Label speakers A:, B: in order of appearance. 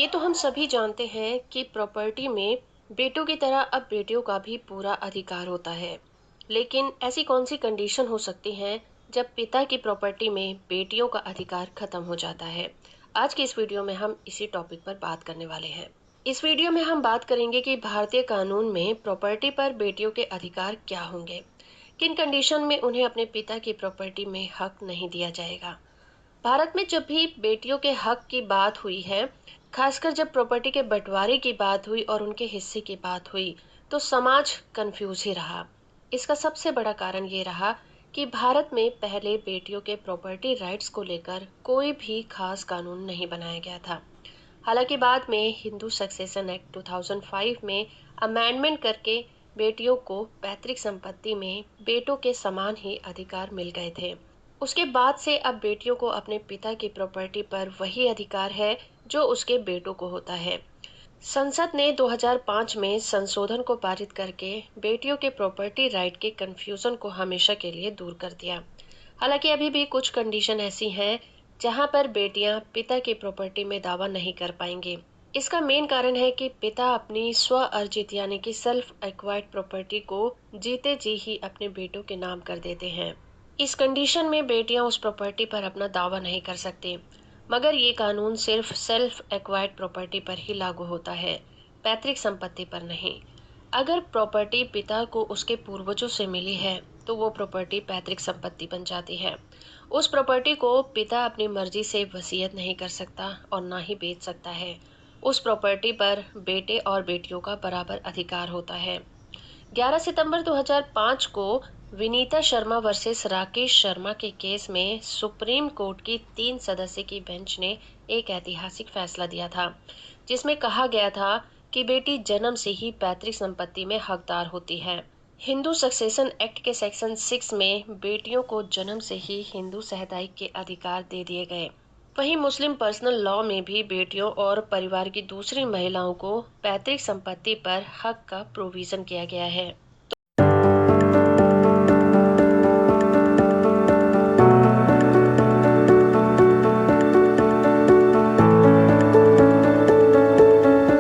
A: ये तो हम सभी जानते हैं कि प्रॉपर्टी में बेटों की तरह अब बेटियों का भी पूरा अधिकार होता है। लेकिन ऐसी कौन सी कंडीशन हो सकती हैं जब पिता की प्रॉपर्टी में बेटियों का अधिकार खत्म हो जाता है? आज की इस वीडियो में हम इसी टॉपिक पर बात करने वाले हैं। इस वीडियो में हम बात करेंगे कि भारतीय कानून में प्रॉपर्टी पर बेटियों के अधिकार क्या होंगे, किन कंडीशन में उन्हें अपने पिता की प्रॉपर्टी में हक नहीं दिया जाएगा। भारत में जब भी बेटियों के हक की बात हुई है, खासकर जब प्रॉपर्टी के बंटवारे की बात हुई और उनके हिस्से की बात हुई, तो समाज कंफ्यूज ही रहा। इसका सबसे बड़ा कारण ये रहा कि भारत में पहले बेटियों के प्रॉपर्टी राइट्स को लेकर कोई भी खास कानून नहीं बनाया गया था। हालांकि बाद में हिंदू सक्सेशन एक्ट 2005 में अमेंडमेंट करके बेटियों को पैतृक संपत्ति में बेटों के समान ही अधिकार मिल गए थे। उसके बाद से अब बेटियों को अपने पिता की प्रॉपर्टी पर वही अधिकार है जो उसके बेटों को होता है। संसद ने 2005 में संशोधन को पारित करके बेटियों के प्रॉपर्टी राइट के कंफ्यूजन को हमेशा के लिए दूर कर दिया। हालांकि अभी भी कुछ कंडीशन ऐसी हैं जहां पर बेटियां पिता की प्रॉपर्टी में दावा नहीं कर पाएंगी। इसका मेन कारण है कि पिता अपनी स्व अर्जित यानी कि सेल्फ एक्वायर्ड प्रॉपर्टी को जीते जी ही अपने बेटों के नाम कर देते हैं। इस कंडीशन में बेटियां उस प्रॉपर्टी पर अपना दावा नहीं कर सकती। मगर ये कानून सिर्फ सेल्फ एक्वायर्ड प्रॉपर्टी पर ही लागू होता है, पैतृक संपत्ति पर नहीं। अगर प्रॉपर्टी पिता को उसके पूर्वजों से मिली है, तो वो प्रॉपर्टी पैतृक संपत्ति बन जाती है। उस प्रॉपर्टी को पिता अपनी मर्जी से वसीयत नहीं कर सकता और ना ही बेच सकता है। उस प्रॉपर्टी पर बेटे और बेटियों का बराबर अधिकार होता है। 11 सितंबर 2005 को विनीता शर्मा वर्सेस राकेश शर्मा के केस में सुप्रीम कोर्ट की 3 सदस्य की बेंच ने एक ऐतिहासिक फैसला दिया था, जिसमें कहा गया था कि बेटी जन्म से ही पैतृक संपत्ति में हकदार होती है। हिंदू सक्सेशन एक्ट के सेक्शन 6 में बेटियों को जन्म से ही हिंदू सहदाई के अधिकार दे दिए गए। वहीं मुस्लिम पर्सनल लॉ में भी बेटियों और परिवार की दूसरी महिलाओं को पैतृक संपत्ति पर हक का प्रोविजन किया गया है।